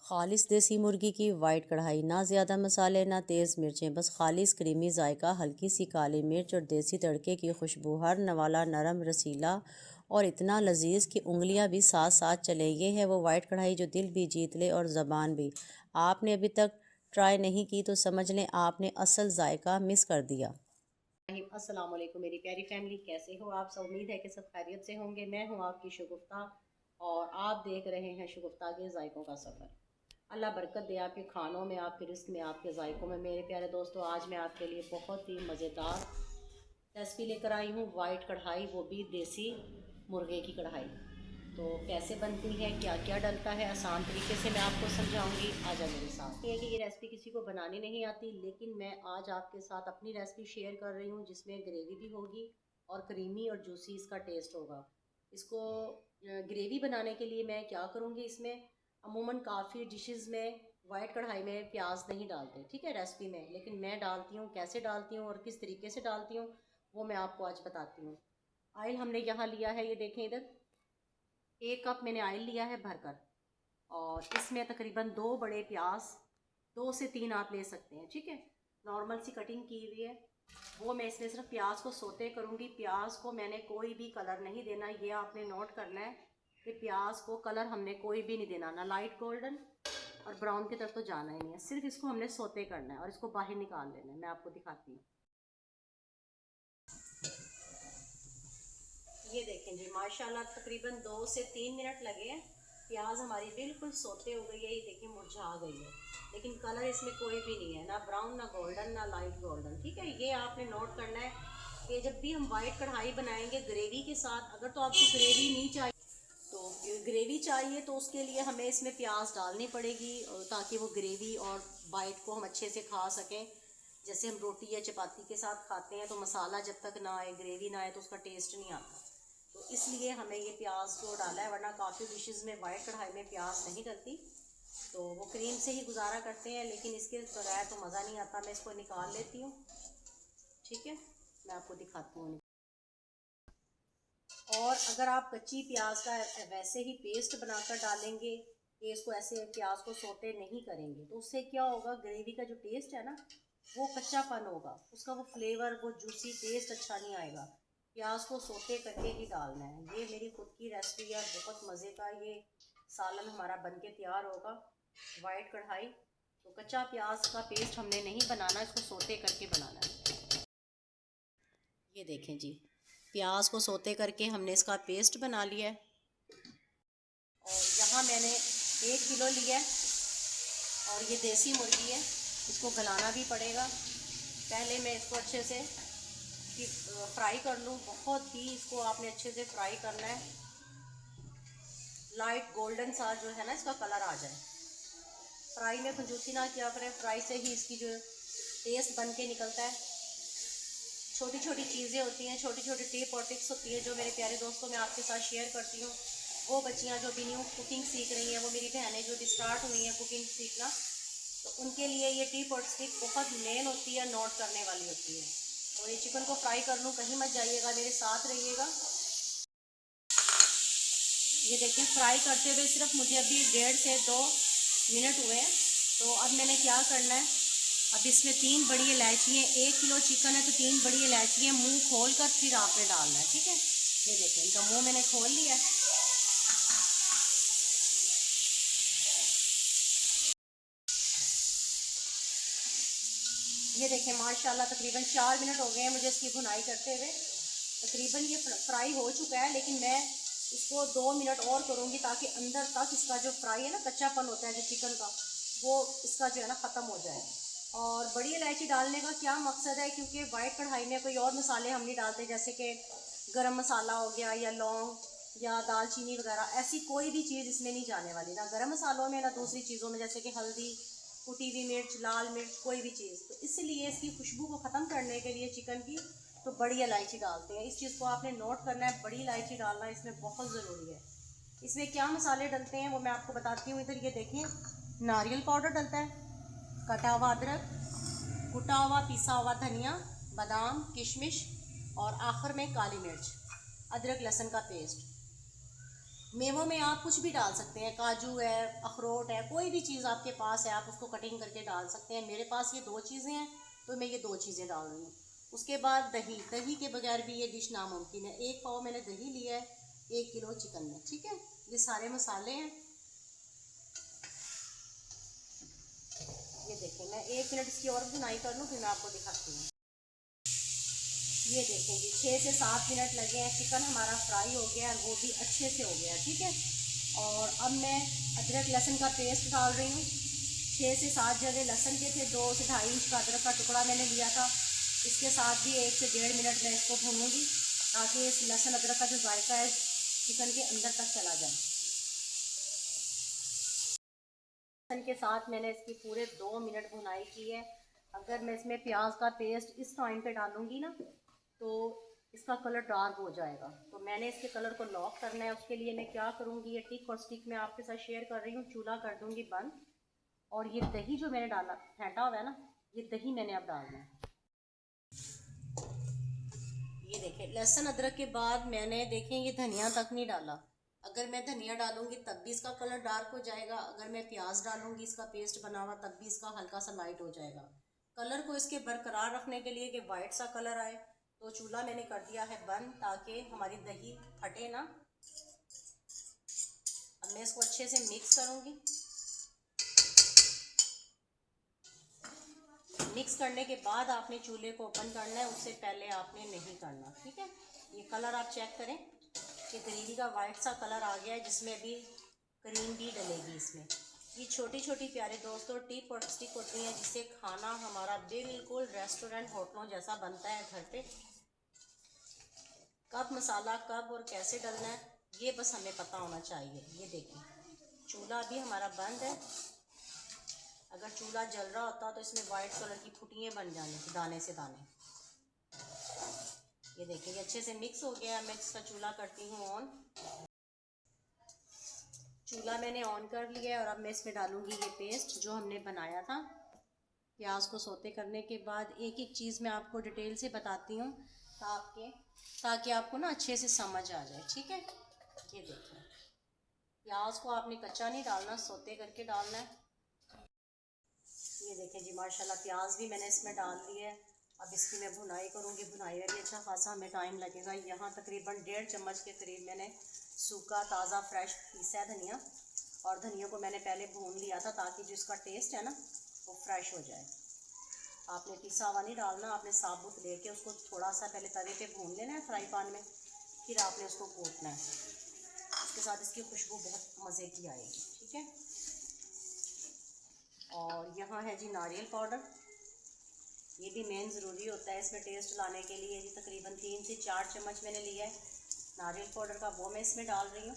खालिस देसी मुर्गी की वाइट कढ़ाई, ना ज़्यादा मसाले ना तेज़ मिर्चें, बस खालिस क्रीमी जायका, हल्की सी काली मिर्च और देसी तड़के की खुशबू। हर नवाला नरम रसीला और इतना लजीज कि उंगलियां भी साथ साथ चलें। ये है वो वाइट कढ़ाई जो दिल भी जीत ले और ज़बान भी। आपने अभी तक ट्राई नहीं की तो समझ लें आपने असल जायका मिस कर दिया। अस्सलाम वालेकुम मेरी प्यारी फैमिली, कैसे हो आप सब? उम्मीद है कि सब खैरियत से होंगे। मैं हूं आपकी शगुफ्ता और आप देख रहे हैं शगुफ्ता के जायकों का सफ़र। अल्लाह बरकत दे आपके खानों में, आपके रिस्क में, आपके जायकों में। मेरे प्यारे दोस्तों, आज मैं आपके लिए बहुत ही मज़ेदार रेसिपी लेकर आई हूँ, वाइट कढ़ाई, वो भी देसी मुर्गे की कढ़ाई। तो कैसे बनती है, क्या क्या डलता है, आसान तरीके से मैं आपको समझाऊंगी। आ जाओ मेरे साथ। ये है कि ये रेसिपी किसी को बनानी नहीं आती, लेकिन मैं आज आपके साथ अपनी रेसिपी शेयर कर रही हूँ जिसमें ग्रेवी भी होगी और क्रीमी और जूसी इसका टेस्ट होगा। इसको ग्रेवी बनाने के लिए मैं क्या करूँगी, इसमें अमूमन काफ़ी डिशेज़ में वाइट कढ़ाई में प्याज नहीं डालते, ठीक है, रेसिपी में, लेकिन मैं डालती हूँ। कैसे डालती हूँ और किस तरीके से डालती हूँ वो मैं आपको आज बताती हूँ। ऑयल हमने यहाँ लिया है, ये देखें इधर, 1 कप मैंने ऑयल लिया है भरकर। और इसमें तकरीबन 2 बड़े प्याज, 2 से 3 आप ले सकते हैं, ठीक है, नॉर्मल सी कटिंग की हुई है। वो मैं इसमें सिर्फ प्याज को सोते करूँगी। प्याज को मैंने कोई भी कलर नहीं देना, ये आपने नोट करना है कि प्याज को कलर हमने कोई भी नहीं देना, ना लाइट गोल्डन और ब्राउन की तरफ तो जाना ही नहीं है। सिर्फ इसको हमने सोते करना है और इसको बाहर निकाल लेना है। मैं आपको दिखाती हूँ, ये देखें जी, माशाल्लाह तकरीबन 2 से 3 मिनट लगे हैं। प्याज हमारी बिल्कुल सोते हो गई है, ये देखिए मुरझा गई है, लेकिन कलर इसमें कोई भी नहीं है, ना ब्राउन ना गोल्डन ना लाइट गोल्डन, ठीक है। ये आपने नोट करना है कि जब भी हम वाइट कढ़ाई बनाएंगे ग्रेवी के साथ, अगर तो आपको ग्रेवी नहीं चाहिए तो ग्रेवी चाहिए तो उसके लिए हमें इसमें प्याज डालनी पड़ेगी, ताकि वो ग्रेवी और वाइट को हम अच्छे से खा सकें। जैसे हम रोटी या चपाती के साथ खाते हैं तो मसाला जब तक ना आए, ग्रेवी ना आए, तो उसका टेस्ट नहीं आता। तो इसलिए हमें ये प्याज को डाला है, वरना काफ़ी डिशेज़ में वाइट कढ़ाई में प्याज नहीं डलती, तो वो क्रीम से ही गुजारा करते हैं, लेकिन इसके बगैर तो मज़ा नहीं आता। मैं इसको निकाल लेती हूँ, ठीक है, मैं आपको दिखाती हूँ। और अगर आप कच्ची प्याज का वैसे ही पेस्ट बनाकर डालेंगे, कि इसको ऐसे प्याज को सोते नहीं करेंगे, तो उससे क्या होगा, ग्रेवी का जो टेस्ट है ना वो कच्चापन होगा, उसका वो फ्लेवर, वो जूसी टेस्ट अच्छा नहीं आएगा। प्याज को सोते करके ही डालना है। ये मेरी खुद की रेसिपी है, बहुत मज़े का ये सालन हमारा बनके तैयार होगा, वाइट कढ़ाई। तो कच्चा प्याज का पेस्ट हमने नहीं बनाना, इसको सोते करके बनाना है। ये देखें जी, प्याज को सोते करके हमने इसका पेस्ट बना लिया है। और यहाँ मैंने 1 किलो लिया है और ये देसी मुर्गी है, इसको गलाना भी पड़ेगा। पहले मैं इसको अच्छे से फ्राई कर लूँ, बहुत ही इसको आपने अच्छे से फ्राई करना है, लाइट गोल्डन सा जो है ना इसका कलर आ जाए। फ्राई में कंजूसी ना किया करें, फ्राई से ही इसकी जो टेस्ट बन के निकलता है। छोटी छोटी चीज़ें होती हैं, छोटी छोटी टिप और टिप्स होती है जो मेरे प्यारे दोस्तों मैं आपके साथ शेयर करती हूँ। वो बच्चियाँ जो भी न्यू कुकिंग सीख रही हैं, वो मेरी बहनें जो भी स्टार्ट हुई हैं कुकिंग सीखना, तो उनके लिए ये टिप और ट्रिक बहुत मेन होती है, नोट करने वाली होती है। और ये चिकन को फ्राई कर लूँ, कहीं मत जाइएगा, मेरे साथ रहिएगा। ये देखिए फ्राई करते हुए सिर्फ मुझे अभी 1.5 से 2 मिनट हुए हैं। तो अब मैंने क्या करना है, अब इसमें 3 बड़ी इलायची हैं, 1 किलो चिकन है तो 3 बड़ी इलायची हैं, मुंह खोल कर फिर आपने डालना है, ठीक है। ये देखिए इनका मुंह मैंने खोल लिया है। ये देखिए माशाल्लाह तकरीबन 4 मिनट हो गए हैं मुझे इसकी भुनाई करते हुए। तकरीबन ये फ्राई हो चुका है, लेकिन मैं इसको 2 मिनट और करूँगी ताकि अंदर तक इसका जो फ्राई है ना, कच्चापन होता है जो चिकन का, वो इसका जो है ना ख़त्म हो जाए। और बड़ी इलायची डालने का क्या मकसद है, क्योंकि वाइट कढ़ाई में कोई और मसाले हम नहीं डालते, जैसे कि गरम मसाला हो गया या लौंग या दालचीनी वगैरह, ऐसी कोई भी चीज़ इसमें नहीं जाने वाली, ना गरम मसालों में ना दूसरी चीज़ों में, जैसे कि हल्दी, कुटी हुई मिर्च, लाल मिर्च, कोई भी चीज़। तो इसलिए इसकी खुशबू को ख़त्म करने के लिए चिकन की तो बड़ी इलायची डालते हैं। इस चीज़ को आपने नोट करना है, बड़ी इलायची डालना इसमें बहुत ज़रूरी है। इसमें क्या मसाले डलते हैं वो मैं आपको बताती हूँ। इधर ये देखें, नारियल पाउडर डलता है, कटा हुआ अदरक, कुटा हुआ पिसा हुआ धनिया, बादाम, किशमिश, और आखिर में काली मिर्च, अदरक लहसुन का पेस्ट। मेवों में आप कुछ भी डाल सकते हैं, काजू है, अखरोट है, कोई भी चीज़ आपके पास है आप उसको कटिंग करके डाल सकते हैं। मेरे पास ये 2 चीज़ें हैं तो मैं ये 2 चीज़ें डाल रही हूँ। उसके बाद दही, दही के बगैर भी ये डिश नामुमकिन है। 1 पाव मैंने दही लिया है 1 किलो चिकन में, ठीक है। ये सारे मसाले हैं। ये देखें, मैं 1 मिनट इसकी और भुनाई कर लूँ फिर मैं आपको दिखाती हूँ। ये देखें जी, 6 से 7 मिनट लगे हैं, चिकन हमारा फ्राई हो गया है और वो भी अच्छे से हो गया है, ठीक है। और अब मैं अदरक लहसुन का पेस्ट डाल रही हूँ। 6 से 7 जगह लहसुन के थे, 2 से 2.5 इंच का अदरक का टुकड़ा मैंने लिया था। इसके साथ भी 1 से 1.5 मिनट मैं इसको भूनूंगी ताकि इस लहसुन अदरक का जो जायका है चिकन के अंदर तक चला जाए। लहसुन के साथ मैंने इसकी पूरे 2 मिनट भुनाई की है। अगर मैं इसमें प्याज का पेस्ट इस टाइम पे डालूंगी ना तो इसका कलर डार्क हो जाएगा, तो मैंने इसके कलर को लॉक करना है। उसके लिए मैं क्या करूँगी, ये टिक और स्टिक मैं आपके साथ शेयर कर रही हूँ। चूल्हा कर दूँगी बंद और ये दही जो मैंने डाला फेंटा हुआ है ना, ये दही मैंने अब डालना है। ये देखें, लहसुन अदरक के बाद मैंने देखें ये धनिया तक नहीं डाला। अगर मैं धनिया डालूंगी तब भी इसका कलर डार्क हो जाएगा, अगर मैं प्याज डालूंगी इसका पेस्ट बना हुआ तब भी इसका हल्का सा लाइट हो जाएगा। कलर को इसके बरकरार रखने के लिए कि वाइट सा कलर आए तो चूल्हा मैंने कर दिया है बंद ताकि हमारी दही फटे ना। अब मैं इसको अच्छे से मिक्स करूँगी। मिक्स करने के बाद आपने चूल्हे को ओपन करना है, उससे पहले आपने नहीं करना, ठीक है। ये कलर आप चेक करें कि ग्रेवी का वाइट सा कलर आ गया है जिसमें अभी क्रीम भी डलेगी इसमें। ये छोटी छोटी प्यारे दोस्तों टिप और स्टिक होती हैं जिससे खाना हमारा बिल्कुल रेस्टोरेंट होटलों जैसा बनता है घर पे। कब मसाला कब और कैसे डलना है ये बस हमें पता होना चाहिए। ये देखिए, चूल्हा भी हमारा बंद है। अगर चूल्हा जल रहा होता तो इसमें वाइट कलर की फुटियाँ बन जाने थी, दाने से दाने। ये देखिए, ये अच्छे से मिक्स हो गया। मैं इसका चूल्हा करती हूँ ऑन। चूल्हा मैंने ऑन कर लिया है और अब मैं इसमें डालूंगी ये पेस्ट जो हमने बनाया था। प्याज को सौते करने के बाद एक एक चीज़ मैं आपको डिटेल से बताती हूँ ताकि आपको ना अच्छे से समझ आ जाए, ठीक है। ये देखिए, प्याज को आपने कच्चा नहीं डालना, सौते करके डालना है। ये देखें जी, माशाल्लाह प्याज भी मैंने इसमें डाल दी है। अब इसकी मैं भुनाई करूँगी। भुनाई में भी अच्छा खासा हमें टाइम लगेगा। यहाँ तकरीबन 1.5 चम्मच के करीब मैंने सूखा ताज़ा फ्रेश पीसा है धनिया, और धनिया को मैंने पहले भून लिया था ताकि जो इसका टेस्ट है ना वो फ्रेश हो जाए। आपने पिसा हुआ नहीं डालना, आपने साबुत लेके उसको थोड़ा सा पहले तवे पे भून लेना है फ्राई पैन में, फिर आपने उसको कूटना है। उसके साथ इसकी खुशबू बहुत मज़े की आएगी, ठीक है। और यहाँ है जी नारियल पाउडर, ये भी मेन ज़रूरी होता है इसमें टेस्ट लाने के लिए। जी तकरीबन 3 से 4 चम्मच मैंने लिया है नारियल पाउडर का, वो मैं इसमें डाल रही हूँ।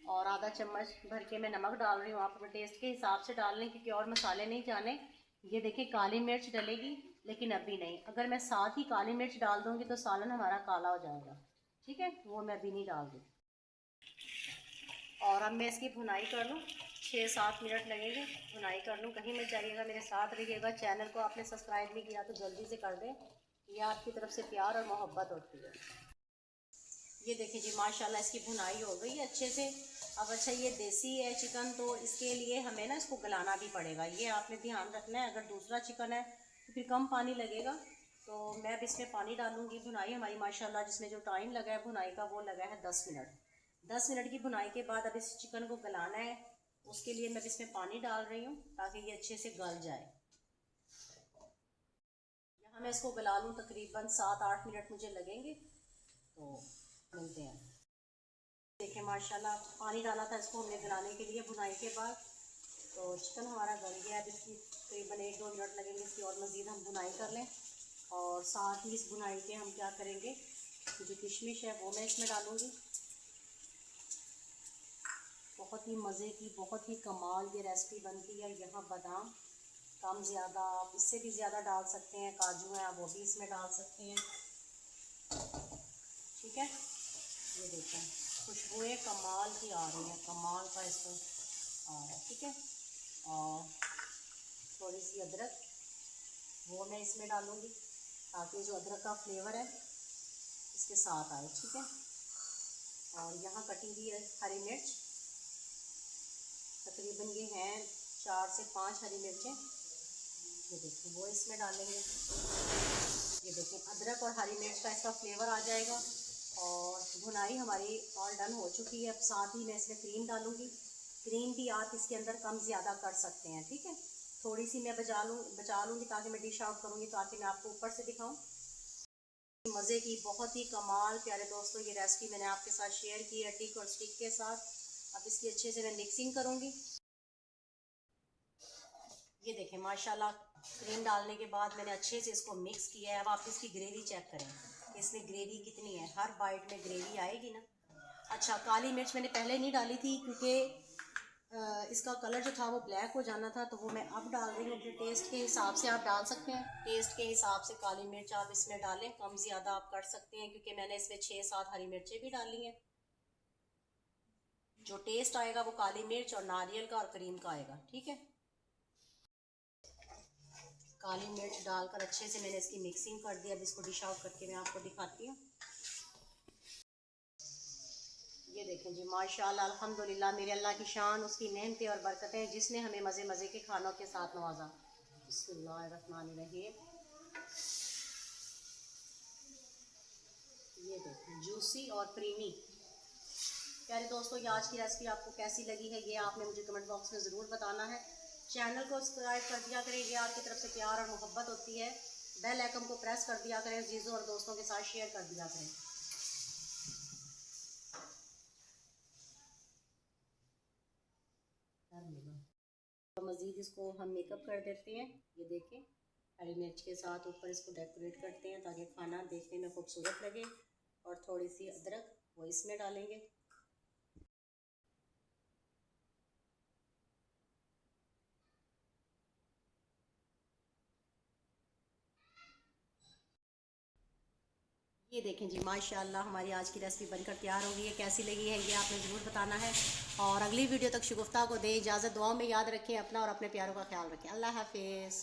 और आधा चम्मच भर के मैं नमक डाल रही हूँ। आप अपने टेस्ट के हिसाब से डाल लें क्योंकि और मसाले नहीं जाने। ये देखिए, काली मिर्च डलेगी लेकिन अभी नहीं। अगर मैं साथ ही काली मिर्च डाल दूँगी तो सालन हमारा काला हो जाएगा, ठीक है। वो मैं अभी नहीं डाल दूँ। और अब मैं इसकी भुनाई कर लूँ, 6-7 मिनट लगेंगे भुनाई कर लूँ। कहीं मत जाइएगा, मेरे साथ रहिएगा। चैनल को आपने सब्सक्राइब नहीं किया तो जल्दी से कर दें, ये आपकी तरफ से प्यार और मोहब्बत होती है। ये देखिए जी, माशाल्लाह इसकी भुनाई हो गई है अच्छे से। अब अच्छा, ये देसी है चिकन तो इसके लिए हमें ना इसको गलाना भी पड़ेगा, ये आपने ध्यान रखना है। अगर दूसरा चिकन है तो फिर कम पानी लगेगा। तो मैं अब इसमें पानी डालूँगी। भुनाई हमारी माशाल्लाह जिसमें जो टाइम लगा है भुनाई का वो लगा है 10 मिनट। 10 मिनट की भुनाई के बाद अब इस चिकन को गलाना है, उसके लिए मैं इसमें पानी डाल रही हूँ ताकि ये अच्छे से गल जाए। यहाँ मैं इसको गला लूँ, तकरीबन 7-8 मिनट मुझे लगेंगे, तो मिलते हैं। देखें माशाल्लाह, पानी डाला था इसको हमने गलाने के लिए भुनाई के बाद, तो चिकन हमारा गल गया। अब इसकी तकरीबन 1-2 मिनट लगेंगे, इसकी और मज़ीद हम भुनाई कर लें। और साथ ही इस भुनाई के हम क्या करेंगे, जो किशमिश है वो मैं इसमें डालूँगी। बहुत ही मज़े की, बहुत ही कमाल ये रेसिपी बनती है। यहाँ बादाम कम ज़्यादा आप इससे भी ज़्यादा डाल सकते हैं, काजू हैं आप वो भी इसमें डाल सकते हैं, ठीक है। ये देखें, खुशबुएँ कमाल की आ रही हैं, कमाल का इसको आ रहा है, ठीक है। और थोड़ी सी अदरक वो मैं इसमें डालूँगी ताकि जो अदरक का फ्लेवर है इसके साथ आए, ठीक है। और यहाँ कटी हुई है हरी मिर्च, तकरीबन ये हैं 4 से 5 हरी मिर्चें। ये देखें वो इसमें डालेंगे। ये देखें अदरक और हरी मिर्च का इसका फ्लेवर आ जाएगा। और भुनाई हमारी ऑल डन हो चुकी है। अब साथ ही मैं इसमें क्रीम डालूँगी। क्रीम भी आप इसके अंदर कम ज़्यादा कर सकते हैं, ठीक है। थोड़ी सी मैं बचा लूँगी ताकि मैं डिश आउट करूँगी, ताकि मैं आपको ऊपर से दिखाऊँ। मज़े की बहुत ही कमाल प्यारे दोस्तों ये रेसिपी मैंने आपके साथ शेयर की है टिक और स्टिक के साथ। अब इसकी अच्छे से मैं मिक्सिंग करूँगी। ये देखें माशाल्लाह क्रीम डालने के बाद मैंने अच्छे से इसको मिक्स किया है। अब आप इसकी ग्रेवी चेक करें, इसमें ग्रेवी कितनी है, हर बाइट में ग्रेवी आएगी ना। अच्छा, काली मिर्च मैंने पहले नहीं डाली थी क्योंकि इसका कलर जो था वो ब्लैक हो जाना था, तो वो मैं अब डाल रही हूँ। अपने टेस्ट के हिसाब से आप डाल सकते हैं, टेस्ट के हिसाब से काली मिर्च आप इसमें डालें, कम ज़्यादा आप कर सकते हैं क्योंकि मैंने इसमें 6-7 हरी मिर्चें भी डाली हैं। जो टेस्ट आएगा वो काली मिर्च और नारियल का और क्रीम का आएगा, ठीक है। काली मिर्च डालकर अच्छे से मैंने इसकी मिक्सिंग कर दी। अब इसको डिश आउट करके मैं आपको दिखाती हूँ। ये देखें जी माशाल्लाह अल्हम्दुलिल्लाह, मेरे अल्लाह की शान, उसकी नेमतें और बरकतें जिसने हमें मज़े मज़े के खानों के साथ नवाजा। बिस्मिल्लाहिर्रहमानिर्रहीम। ये देखें जूसी और क्रीमी। प्यारे दोस्तों ये आज की रेसिपी आपको कैसी लगी है ये आपने मुझे कमेंट बॉक्स में ज़रूर बताना है। चैनल को सब्सक्राइब कर दिया करें, ये आपकी तरफ से प्यार और मोहब्बत होती है। बेल आइकन को प्रेस कर दिया करें, जीजों और दोस्तों के साथ शेयर कर दिया करें। तो मज़ीद इसको हम मेकअप कर देते हैं। ये देखें हरी मिर्च के साथ ऊपर इसको डेकोरेट करते हैं ताकि खाना देखने में खूबसूरत लगे। और थोड़ी सी अदरक वो इसमें डालेंगे। ये देखें जी माशाल्लाह हमारी आज की रेसिपी बनकर तैयार हो गई है। कैसी लगी है ये आपने ज़रूर बताना है। और अगली वीडियो तक शगुफ्ता को दें इजाज़त। दुआओं में याद रखें अपना और अपने प्यारों का ख्याल रखें। अल्लाह हाफिज़।